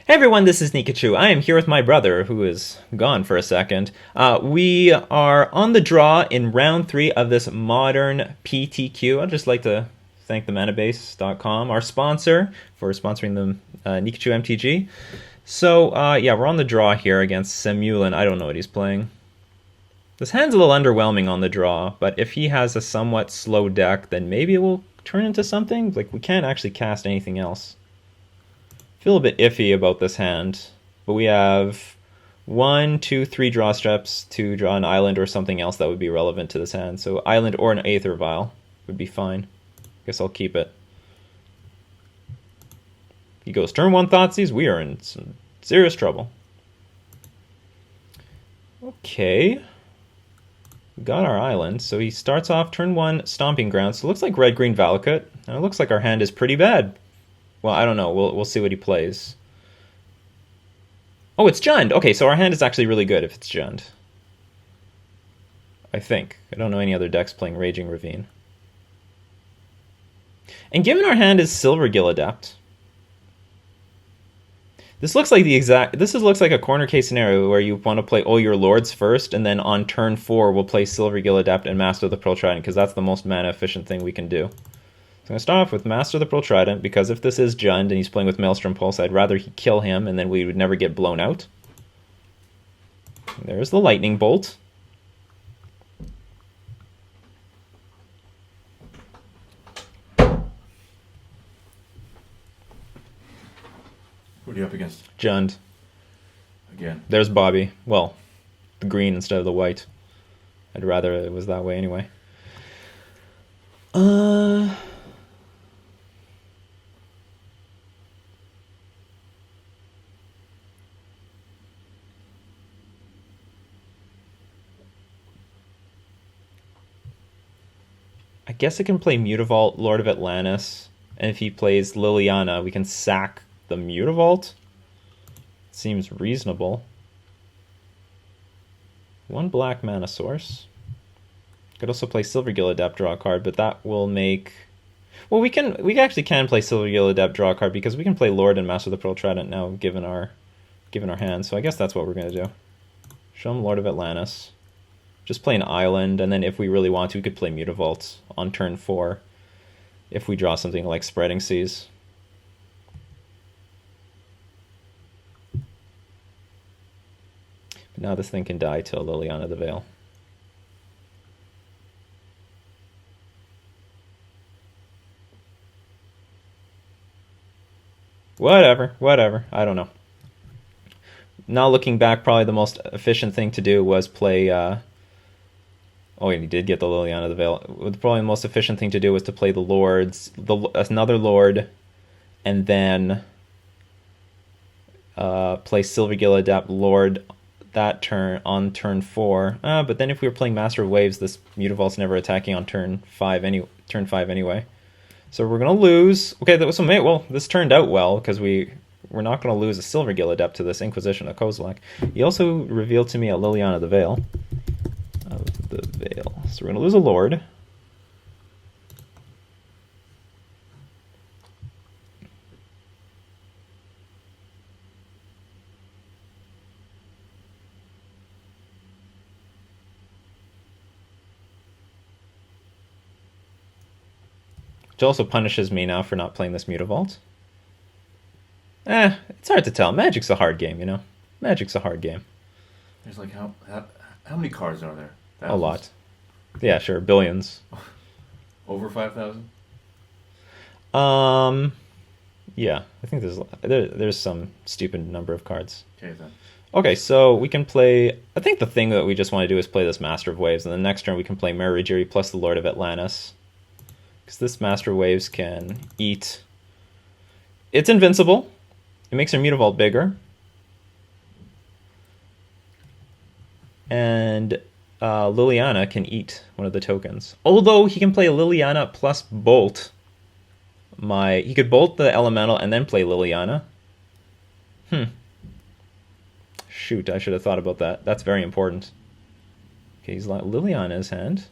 Hey everyone, this is Nikachu. I am here with my brother, who is gone for a second. We are on the draw in round 3 of this modern PTQ. I'd just like to thank the Manabase.com, our sponsor, for sponsoring the Nikachu MTG. So, yeah, we're on the draw here against Semulin. I don't know what he's playing. This hand's a little underwhelming on the draw, but if he has a somewhat slow deck, then maybe it will turn into something. Like, we can't actually cast anything else. Feel a bit iffy about this hand, but we have 1, 2, 3 draw steps to draw an island or something else that would be relevant to this hand. So island or an Aether Vial would be fine. Guess I'll keep it. He goes turn 1 Thoughtseize. We are in some serious trouble. Okay. We got our island. So he starts off turn 1 Stomping Ground. So it looks like red-green Valakut. And it looks like our hand is pretty bad. Well, I don't know. We'll see what he plays. Oh, it's Jund. Okay, so our hand is actually really good if it's Jund. I think. I don't know any other decks playing Raging Ravine. And given our hand is Silvergill Adept, this looks like looks like a corner case scenario where you want to play all your lords first, and then on turn 4 we'll play Silvergill Adept and Master of the Pearl Trident, because that's the most mana efficient thing we can do. So I'm going to start off with Master of the Pearl Trident, because if this is Jund and he's playing with Maelstrom Pulse, I'd rather he kill him and then we would never get blown out. There's the Lightning Bolt. Who are you up against? Jund. Again. There's Bobby. Well, the green instead of the white. I'd rather it was that way anyway. I guess I can play Mutavault, Lord of Atlantis, and if he plays Liliana, we can sack the Mutavault. Seems reasonable. 1 black mana source. Could also play Silvergill Adept, draw a card, but that will make... Well, we actually can play Silvergill Adept, draw a card, because we can play Lord and Master of the Pearl Trident now, given our hand. So I guess that's what we're going to do. Show him Lord of Atlantis. Just play an island, and then if we really want to, we could play Mutavault on turn 4 if we draw something like Spreading Seas. But now this thing can die till Liliana the Veil. Whatever. I don't know. Now looking back, probably the most efficient thing to do was play... Oh, and he did get the Liliana the Veil. Probably the most efficient thing to do was to play the Lords, another Lord, and then play Silvergill Adept Lord that turn on turn 4. But then if we were playing Master of Waves, this Mutavault's never attacking on turn 5 anyway. So we're gonna lose. Okay, this turned out well, because we're not gonna lose a Silvergill Adept to this Inquisition of Kozilek. He also revealed to me a Liliana the Veil. So we're going to lose a Lord. Which also punishes me now for not playing this Mutavault. It's hard to tell. Magic's a hard game, you know? Magic's a hard game. There's like, how many cards are there? Thousands? A lot. Yeah, sure, billions. Over 5,000? Yeah, I think there's some stupid number of cards. Okay, then. Okay, so we can play... I think the thing that we just want to do is play this Master of Waves, and the next turn we can play Merijiri plus the Lord of Atlantis. Because this Master of Waves can eat... It's invincible. It makes our Mutavault bigger. And... Liliana can eat one of the tokens. Although he can play Liliana plus Bolt. He could Bolt the Elemental and then play Liliana. Shoot, I should have thought about that. That's very important. Okay, he's like Liliana's hand.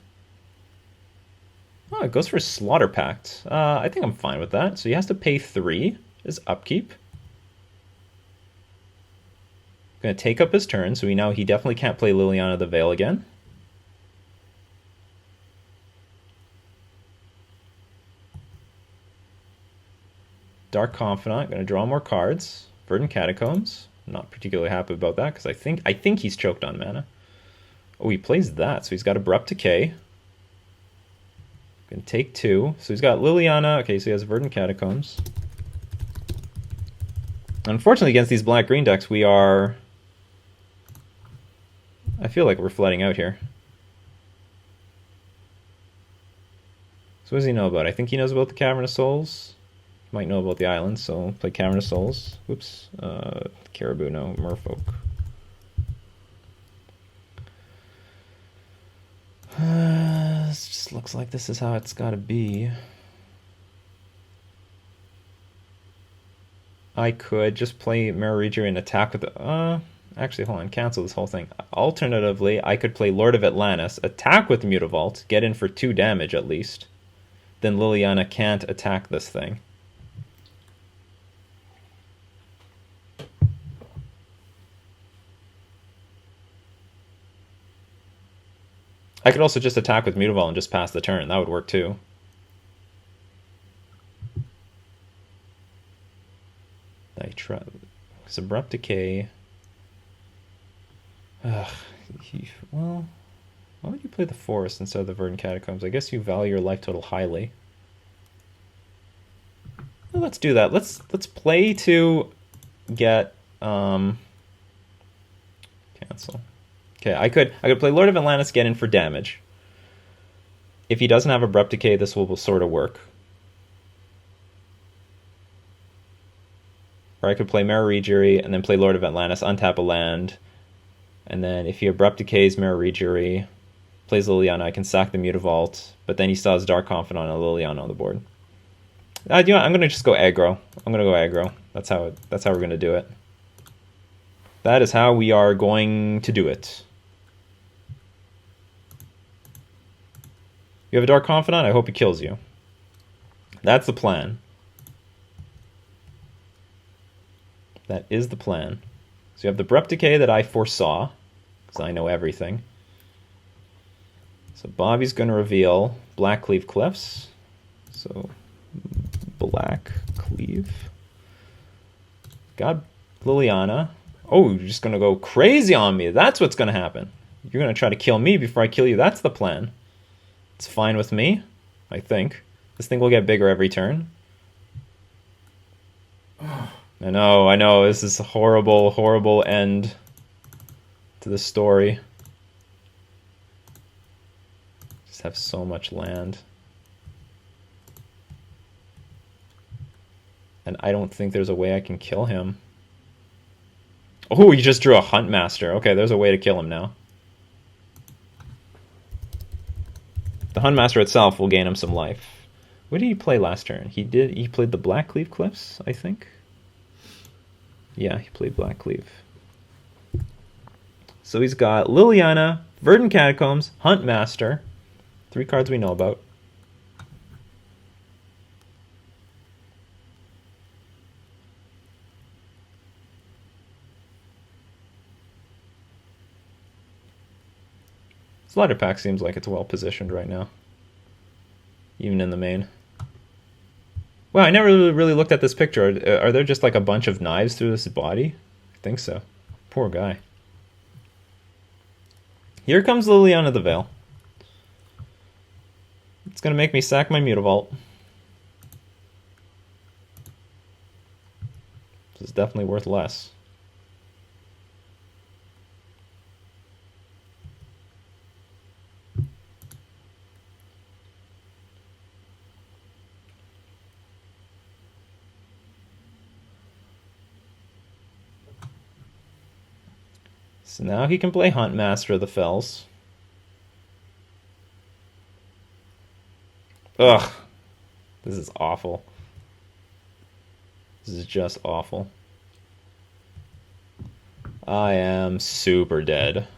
Oh, it goes for Slaughter Pact. I think I'm fine with that. So he has to pay 3 as upkeep. Going to take up his turn, so we know he definitely can't play Liliana the Veil again. Dark Confidant, going to draw more cards. Verdant Catacombs. I'm not particularly happy about that because I think he's choked on mana. Oh, he plays that, so he's got Abrupt Decay. Going to take 2. So he's got Liliana. Okay, so he has Verdant Catacombs. Unfortunately, against these black-green decks, we are... I feel like we're flooding out here. So what does he know about? I think he knows about the Cavern of Souls. Might know about the islands, so play Cavern of Souls. Whoops. Caribou, no. Merfolk. This just looks like this is how it's got to be. I could just play Mirror Reader and attack with the... actually, hold on. Cancel this whole thing. Alternatively, I could play Lord of Atlantis, attack with Mutavault, get in for 2 damage at least. Then Liliana can't attack this thing. I could also just attack with Mutavault and just pass the turn. That would work too. I try... Because Abrupt Decay... well... Why would you play the Forest instead of the Verdant Catacombs? I guess you value your life total highly. Well, let's do that. Let's play to get... Cancel. Okay, I could play Lord of Atlantis, get in for damage. If he doesn't have Abrupt Decay, this will sort of work. Or I could play Mirror Rejury and then play Lord of Atlantis, untap a land. And then if he Abrupt Decays Mirror Rejury, plays Liliana, I can sack the Mutavault, but then he still has Dark Confidant and Liliana on the board. You know what? I'm going to just go aggro. I'm going to go aggro. That's how we're going to do it. That is how we are going to do it. You have a Dark Confidant? I hope he kills you. That's the plan. That is the plan. So you have the Abrupt Decay that I foresaw, because I know everything. So Bobby's going to reveal Black Cleave Cliffs. So Black Cleave. Got Liliana. Oh, you're just going to go crazy on me. That's what's going to happen. You're going to try to kill me before I kill you. That's the plan. It's fine with me, I think. This thing will get bigger every turn. I know. This is a horrible, horrible end to the story. Just have so much land. And I don't think there's a way I can kill him. Oh, you just drew a Huntmaster. Okay, there's a way to kill him now. The Huntmaster itself will gain him some life. What did he play last turn? He played the Black Cleave Cliffs, I think. Yeah, he played Black Cleave. So he's got Liliana, Verdant Catacombs, Huntmaster. 3 cards we know about. This ladder pack seems like it's well positioned right now. Even in the main. Well, I never really looked at this picture. Are there just like a bunch of knives through this body? I think so. Poor guy. Here comes Liliana the Veil. It's going to make me sack my Mutavault. This is definitely worth less. So now he can play Huntmaster of the Fells. Ugh. This is awful. This is just awful. I am super dead.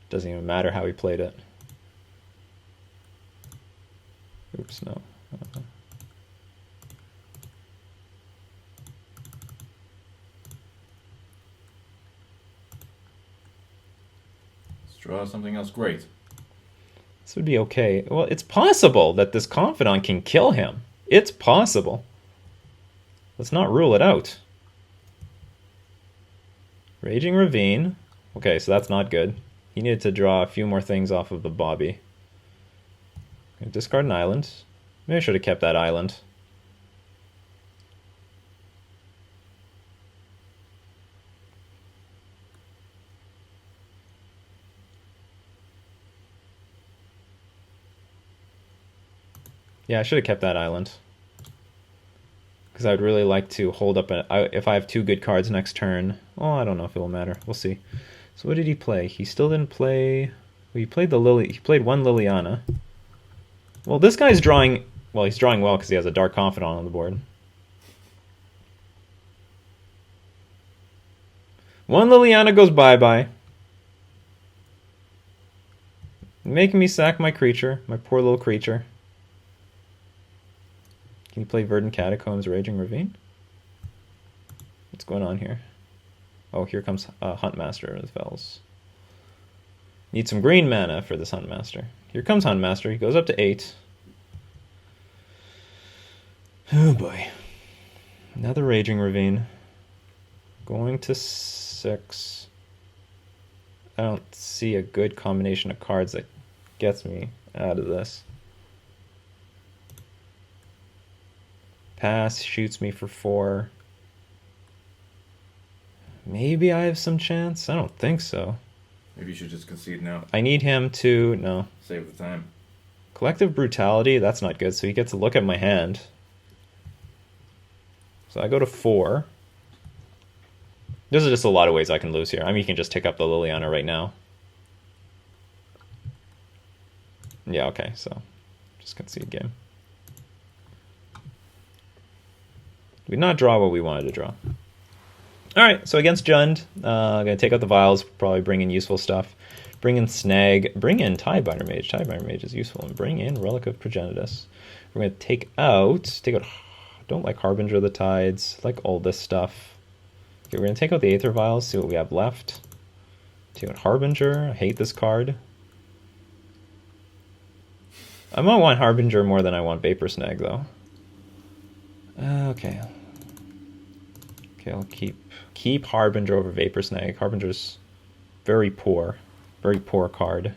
Doesn't even matter how he played it. Oops, no. draw something else great. This would be okay. Well, it's possible that this Confidant can kill him. It's possible. Let's not rule it out. Raging Ravine. Okay, so that's not good. He needed to draw a few more things off of the Bobby. Discard an island. Maybe I should have kept that island. Yeah, I should have kept that island. Because I would really like to hold up if I have 2 good cards next turn. Oh, I don't know if it will matter. We'll see. So what did he play? He still didn't play. Well, he played the Lily. He played 1 Liliana. Well, this guy's drawing. Well, he's drawing well because he has a Dark Confidant on the board. 1 Liliana goes bye-bye. Making me sack my creature, my poor little creature. Can you play Verdant Catacombs, Raging Ravine? What's going on here? Oh, here comes Huntmaster with Fells. Need some green mana for this Huntmaster. Here comes Huntmaster. He goes up to 8. Oh boy. Another Raging Ravine. Going to 6. I don't see a good combination of cards that gets me out of this. Pass, shoots me for 4. Maybe I have some chance? I don't think so. Maybe you should just concede now. I need him to... No. Save the time. Collective Brutality, that's not good, so he gets to look at my hand. So I go to 4. There's just a lot of ways I can lose here. I mean, you can just take up the Liliana right now. Yeah, okay, so just concede game. We did not draw what we wanted to draw. Alright, so against Jund, I'm going to take out the Vials, probably bring in useful stuff. Bring in Snag, bring in Tidebiter Mage. Tidebiter Mage is useful. And bring in Relic of Progenitus. We're going to take out, don't like Harbinger of the Tides, like all this stuff. Okay, we're going to take out the Aether Vials, see what we have left. Take out Harbinger, I hate this card. I might want Harbinger more than I want Vapor Snag, though. Okay. Okay, I'll keep Harbinger over Vapor Snag. Harbinger's very poor card.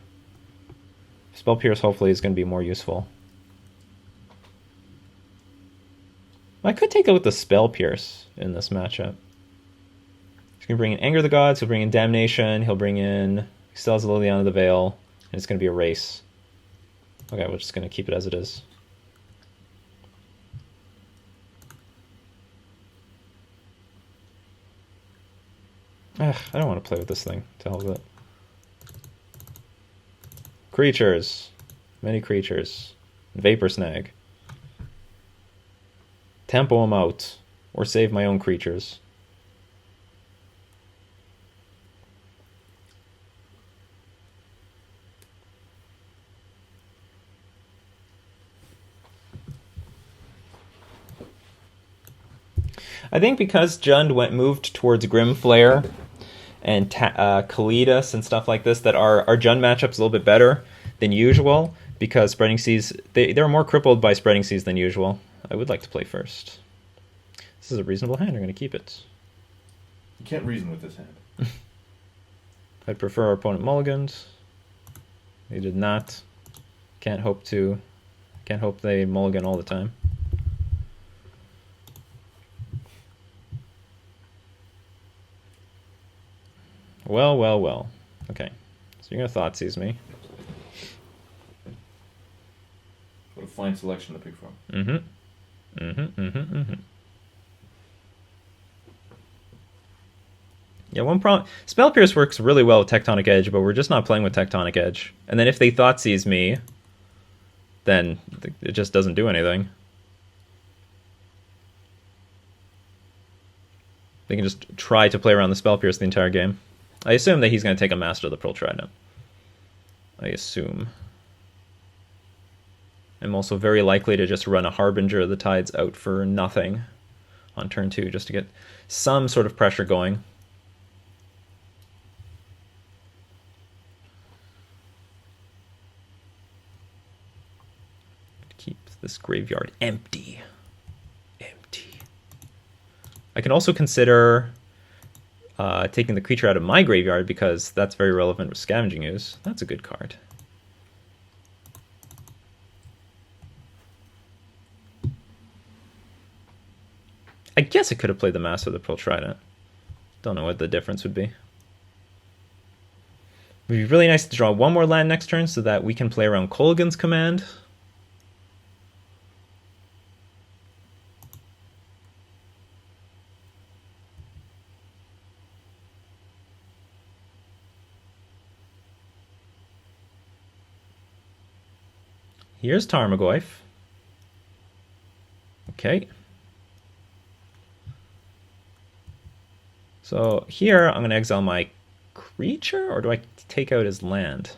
Spell Pierce hopefully is going to be more useful. I could take out the Spell Pierce in this matchup. He's going to bring in Anger of the Gods, he'll bring in Damnation, he still has Liliana of the Veil, and it's going to be a race. Okay, we're just going to keep it as it is. Ugh, I don't want to play with this thing. To hell with it. Creatures. Many creatures. Vapor Snag. Tempo them out. Or save my own creatures. I think because Jund moved towards Grimflare and Kalidas and stuff like this, that our Jund matchup's a little bit better than usual, because Spreading Seas, they're more crippled by Spreading Seas than usual. I would like to play first. This is a reasonable hand, I'm going to keep it. You can't reason with this hand. I'd prefer our opponent mulligans. They did not. Can't hope they mulligan all the time. Well, well, well. Okay. So you're going to Thoughtseize me. What a fine selection to pick from. Yeah, one problem... Spell Pierce works really well with Tectonic Edge, but we're just not playing with Tectonic Edge. And then if they Thoughtseize me, then it just doesn't do anything. They can just try to play around the Spell Pierce the entire game. I assume that he's going to take a Master of the Pearl Trident. I assume. I'm also very likely to just run a Harbinger of the Tides out for nothing on turn 2, just to get some sort of pressure going. this graveyard empty. Empty. I can also consider taking the creature out of my graveyard because that's very relevant with Scavenging Ooze. That's a good card. I guess I could have played the Master of the Pearl Trident. Don't know what the difference would be. It would be really nice to draw one more land next turn so that we can play around Kolaghan's Command. Here's Tarmogoyf. Okay. So here I'm going to exile my creature, or do I take out his land?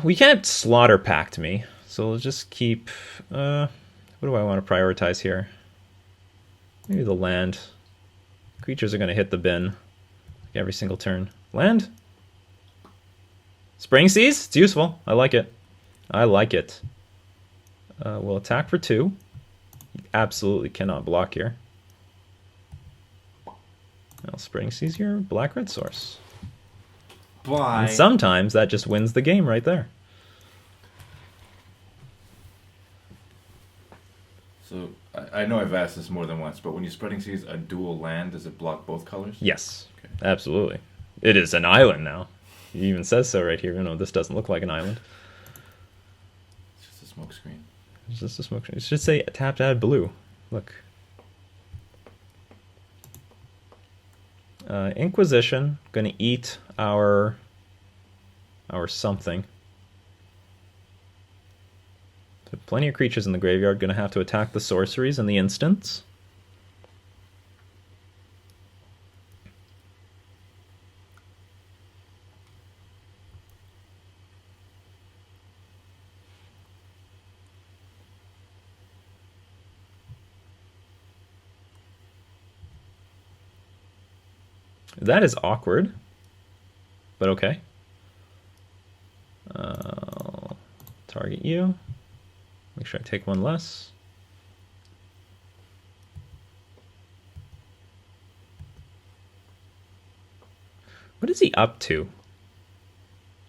We can't Slaughter Pact me, so we'll just keep... what do I want to prioritize here? Maybe the land. Creatures are going to hit the bin every single turn. Land? Spring Seas? It's useful. I like it. I like it. We'll attack for 2. Absolutely cannot block here. I'll Spring Seas here. Black-red source. Why? And sometimes that just wins the game right there. So, I know I've asked this more than once, but when you Spreading Seas a dual land, does it block both colors? Yes, okay. Absolutely. It is an island now. He even says so right here. You know, this doesn't look like an island. It's just a smoke screen. It's just a smoke screen. It should say tap to add blue. Look. Inquisition. Going to eat our something. So plenty of creatures in the graveyard. Going to have to attack the sorceries in the instants. That is awkward, but okay. Target you. Make sure I take one less. What is he up to?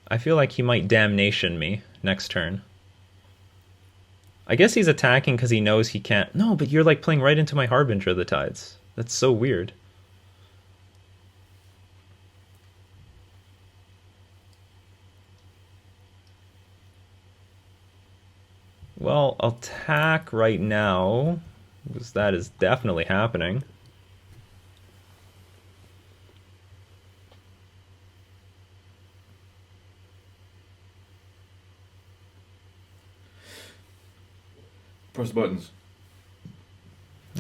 I feel like he might Damnation me next turn. I guess he's attacking because he knows he can't... No, but you're like playing right into my Harbinger of the Tides. That's so weird. Well, I'll attack right now, because that is definitely happening. Press buttons.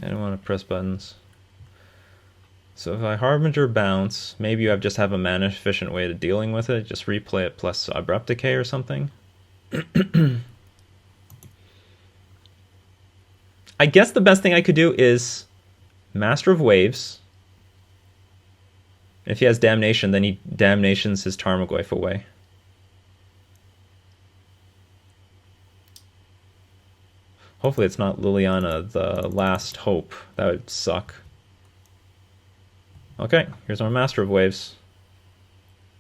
I don't want to press buttons. So if I Harbinger bounce, maybe you just have a mana efficient way of dealing with it. Just replay it plus Abrupt Decay or something. I guess the best thing I could do is Master of Waves. If he has Damnation, then he Damnations his Tarmogoyf away. Hopefully it's not Liliana, the Last Hope. That would suck. Okay, here's our Master of Waves.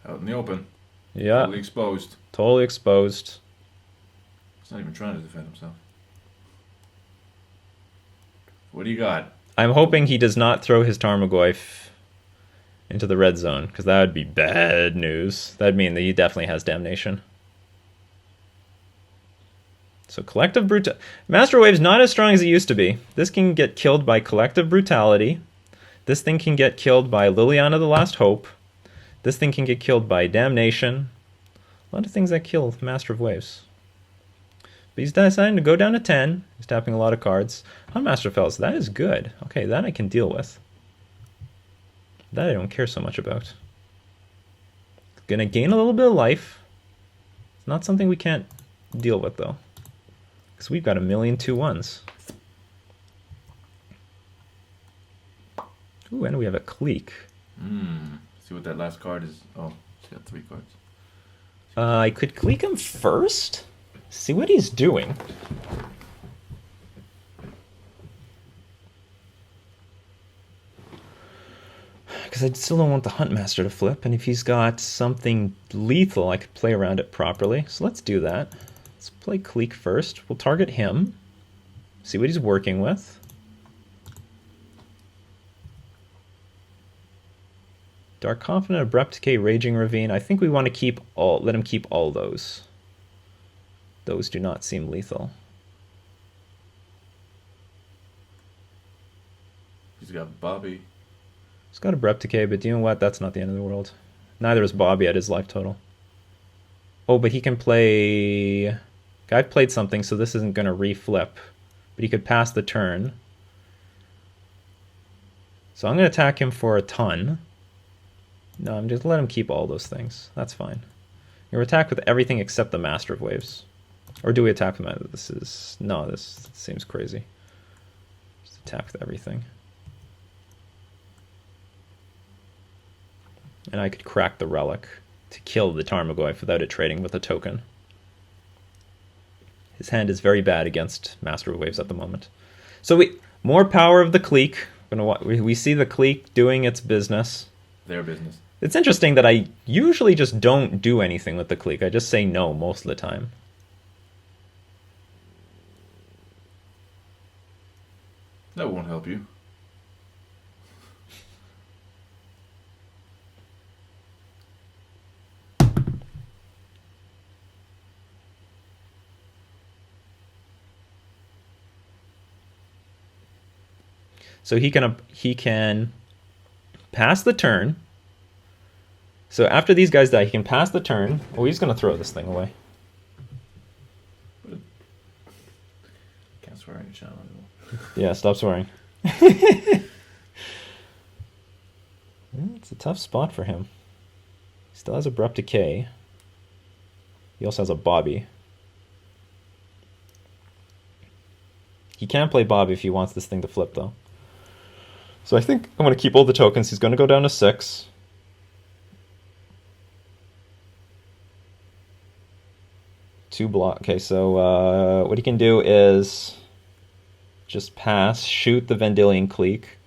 Out in the open. Yeah. Totally exposed. Totally exposed. He's not even trying to defend himself. What do you got? I'm hoping he does not throw his Tarmogoyf into the red zone, because that would be bad news. That'd mean that he definitely has Damnation. So Collective Brutality. Master Wave's not as strong as it used to be. This can get killed by Collective Brutality. This thing can get killed by Liliana the Last Hope. This thing can get killed by Damnation. A lot of things that kill Master of Waves. But he's deciding to go down to 10. He's tapping a lot of cards. On Master of Fells, that is good. Okay, that I can deal with. That I don't care so much about. Gonna gain a little bit of life. It's not something we can't deal with, though. Because we've got a million 2/1s. Ooh, and we have a Clique. See what that last card is. Oh, he's got 3 cards. I could Clique him first? See what he's doing. Because I still don't want the Huntmaster to flip, and if he's got something lethal, I could play around it properly. So let's do that. Let's play Clique first. We'll target him. See what he's working with. Dark Confident, Abrupt Decay, Raging Ravine. I think we want to keep all. Let him keep all those. Those do not seem lethal. He's got Bobby. He's got Abrupt Decay, but you know what? That's not the end of the world. Neither is Bobby at his life total. Oh, but he can play... Guy played something, so this isn't going to reflip. But he could pass the turn. So I'm going to attack him for a ton. No, I'm just let him keep all those things. That's fine. You're attack with everything except the Master of Waves. Or do we attack with that? This is... No, this seems crazy. Just attack with everything. And I could crack the Relic to kill the Tarmogoyf without it trading with a token. His hand is very bad against Master of Waves at the moment. So more power of the Clique. We see the Clique doing its business. Their business. It's interesting that I usually just don't do anything with the Clique. I just say no most of the time. That won't help you. So he can pass the turn. So after these guys die, he can pass the turn. Oh, he's going to throw this thing away. Can't swear on your channel anymore. Yeah, stop swearing. It's a tough spot for him. He still has Abrupt Decay. He also has a Bobby. He can play Bobby if he wants this thing to flip, though. So I think I'm going to keep all the tokens. He's going to go down to 6. Two block. Okay, so what he can do is just pass, shoot the Vendilion Clique,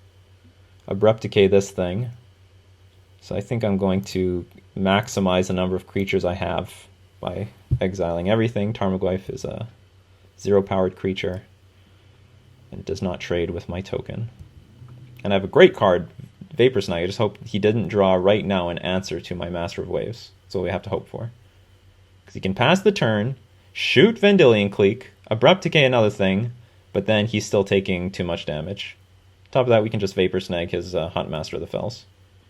Abrupt Decay this thing. So I think I'm going to maximize the number of creatures I have by exiling everything. Tarmogoyf is a 0-powered creature and does not trade with my token. And I have a great card, Vapor Snag. I just hope he didn't draw right now an answer to my Master of Waves. That's what we have to hope for. Because he can pass the turn, shoot Vendilion Clique, Abrupt Decay another thing, but then he's still taking too much damage. On top of that, we can just Vapor Snag his Huntmaster of the Fells.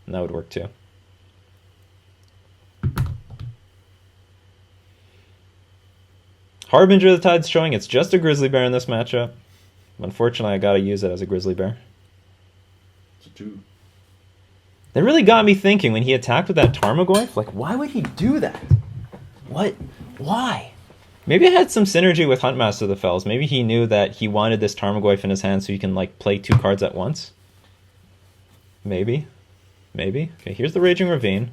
And that would work too. Harbinger of the Tide's showing it's just a Grizzly Bear in this matchup. Unfortunately, I gotta use it as a Grizzly Bear. That really got me thinking when he attacked with that Tarmogoyf. Like, why would he do that? What? Why? Maybe it had some synergy with Huntmaster of the Fells. Maybe he knew that he wanted this Tarmogoyf in his hand so he can, like, play 2 cards at once. Maybe. Maybe. Okay, here's the Raging Ravine.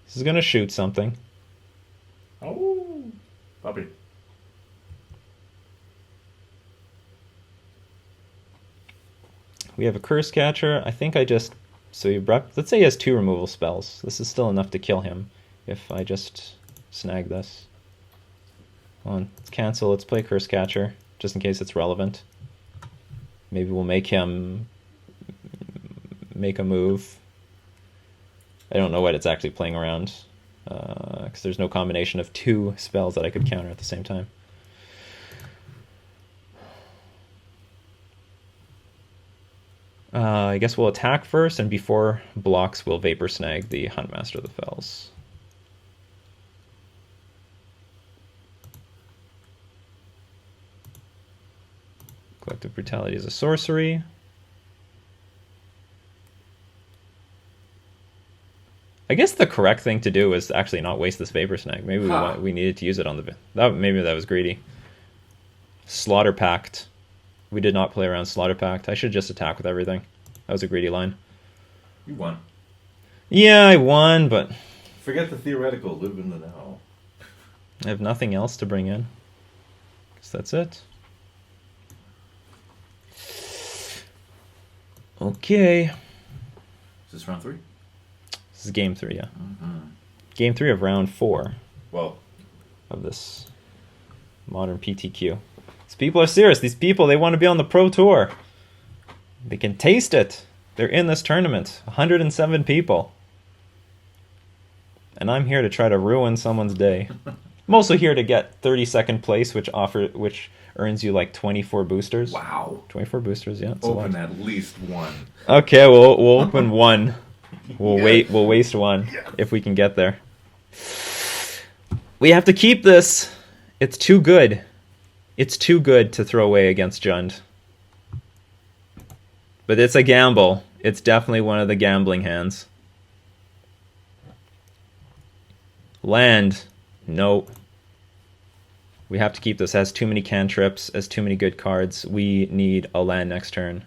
This is going to shoot something. Oh, Bobby. We have a Curse Catcher. I think I just... So let's say he has 2 removal spells. This is still enough to kill him if I just snag this. Hold on, let's cancel. Let's play Curse Catcher just in case it's relevant. Maybe we'll make him make a move. I don't know what it's actually playing around because there's no combination of 2 spells that I could counter at the same time. I guess we'll attack first, and before blocks, we'll Vapor Snag the Huntmaster of the Fells. Collective Brutality is a sorcery. I guess the correct thing to do is actually not waste this Vapor Snag. Maybe we needed to use it on the... Maybe that was greedy. Slaughter Pact. We did not play around Slaughter Pact. I should just attack with everything. That was a greedy line. You won. Yeah, I won, but Forget the theoretical. Live in the now. I have nothing else to bring in. Guess that's it. Okay. Is this round 3? This is game 3, yeah. Mm-hmm. Game 3 of round 4 Well, of this modern PTQ. These people are serious. These people, they want to be on the Pro Tour. They can taste it. They're in this tournament. 107 people. And I'm here to try to ruin someone's day. I'm also here to get 32nd place, which earns you like 24 boosters. wow. 24 boosters, yeah. It's a Open lot. at least one. Okay, we'll open one. We'll Yeah. We'll waste one Yeah. if we can get there. We have to keep this. It's too good. It's too good to throw away against Jund. But it's a gamble. It's definitely one of the gambling hands. Land. Nope. We have to keep this. It has too many cantrips, has too many good cards. We need a land next turn.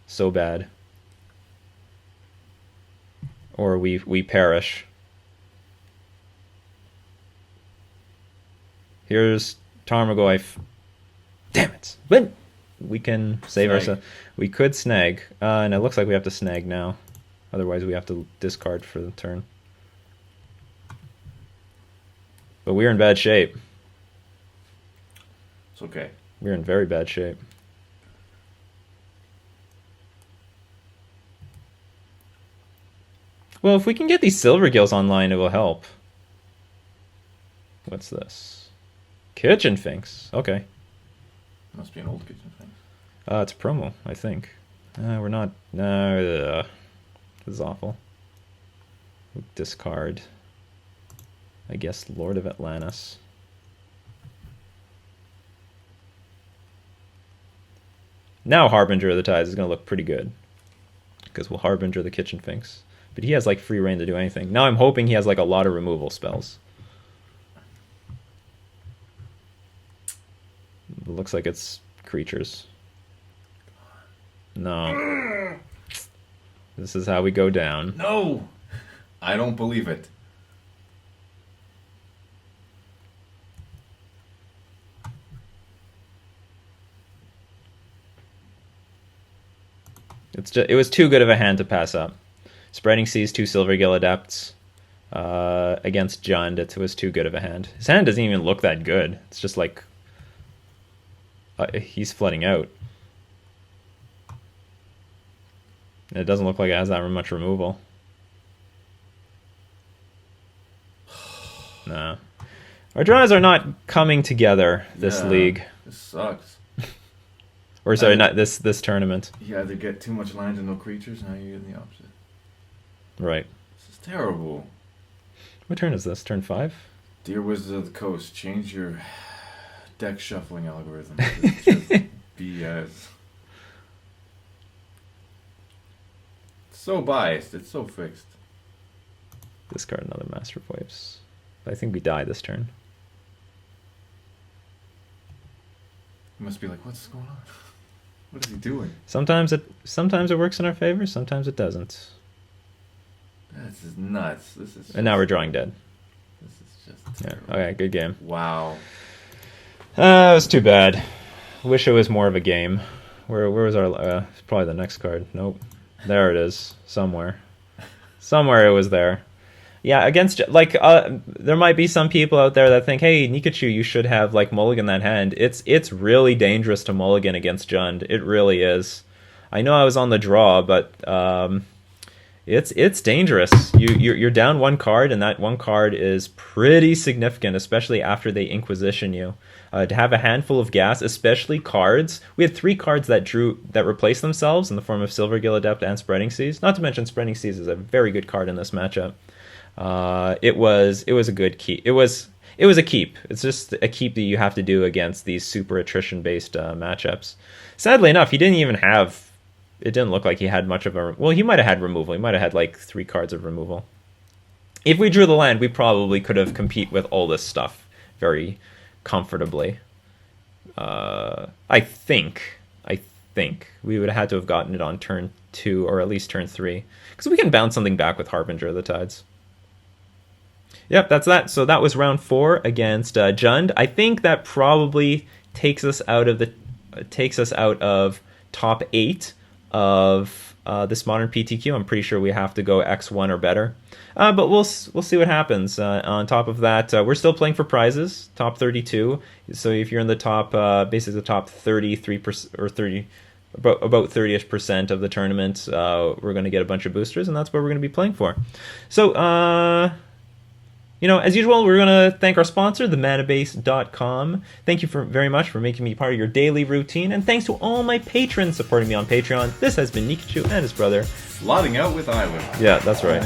So bad. Or we perish. Here's Tarmogoyf. Damn it. But we can save Snag. ourselves. We could snag. And it looks like we have to snag now. Otherwise we have to discard for the turn. But we're in bad shape. It's okay. We're in very bad shape. Well, if we can get these silver gills online, it will help. What's this? Kitchen Finks. Okay. Must be an old kitchen thing. It's a promo, I think. We're not... No, this is awful. Discard. I guess Lord of Atlantis. Now Harbinger of the Tides is going to look pretty good. Because we'll Harbinger the Kitchen Finks. But he has like free reign to do anything. Now I'm hoping he has like a lot of removal spells. It looks like it's creatures. No. This is how we go down. No! I don't believe it. It was too good of a hand to pass up. Spreading Seas, 2 Silvergill Adepts against Jund. It was too good of a hand. His hand doesn't even look that good. It's just like he's flooding out. And it doesn't look like it has that much removal. No. Our draws are not coming together this Yeah, league. This sucks. Or sorry, not this tournament. You either get too much land and no creatures, now you're getting the opposite. Right. This is terrible. What turn is this? Turn 5? Dear Wizards of the Coast, change your deck shuffling algorithm. It's just BS. It's so biased. It's so fixed. Discard another Master of Waves. I think we die this turn. You must be like, what's going on? What is he doing? Sometimes it works in our favor, sometimes it doesn't. This is nuts. This is just, And now we're drawing dead. This is just Yeah. terrible. Okay, good game. Wow. It was too bad. Wish it was more of a game. Where was our probably the next card. Nope. There it is. Somewhere it was there. Yeah, against like there might be some people out there that think, "Hey, Nikachu, you should have like mulligan that hand." It's really dangerous to mulligan against Jund. It really is. I know I was on the draw, but it's dangerous. You're down one card, and that one card is pretty significant, especially after they Inquisition you. To have a handful of gas, especially cards. We had 3 cards that replaced themselves in the form of Silvergill Adept and Spreading Seas. Not to mention Spreading Seas is a very good card in this matchup. It was a good keep. It was a keep. It's just a keep that you have to do against these super attrition based matchups. Sadly enough, he didn't even have. It didn't look like he had much of a. Well, he might have had removal. He might have had like 3 cards of removal. If we drew the land, we probably could have compete with all this stuff very comfortably. I think think. We would have had to have gotten it on turn 2 or at least turn 3. Because we can bounce something back with Harbinger of the Tides. Yep, that's that. So that was round 4 against Jund. I think that probably takes us out of top 8 of this modern PTQ. I'm pretty sure we have to go X1 or better. But we'll see what happens. On top of that, we're still playing for prizes, top 32. So if you're in the top, basically the top 33% or 30, about 30ish% of the tournament, we're going to get a bunch of boosters, and that's what we're going to be playing for. So, as usual, we're going to thank our sponsor, themanabase.com. Thank you very much for making me part of your daily routine, and thanks to all my patrons supporting me on Patreon. This has been Nikachu and his brother. Slotting out with Island. Yeah, that's right.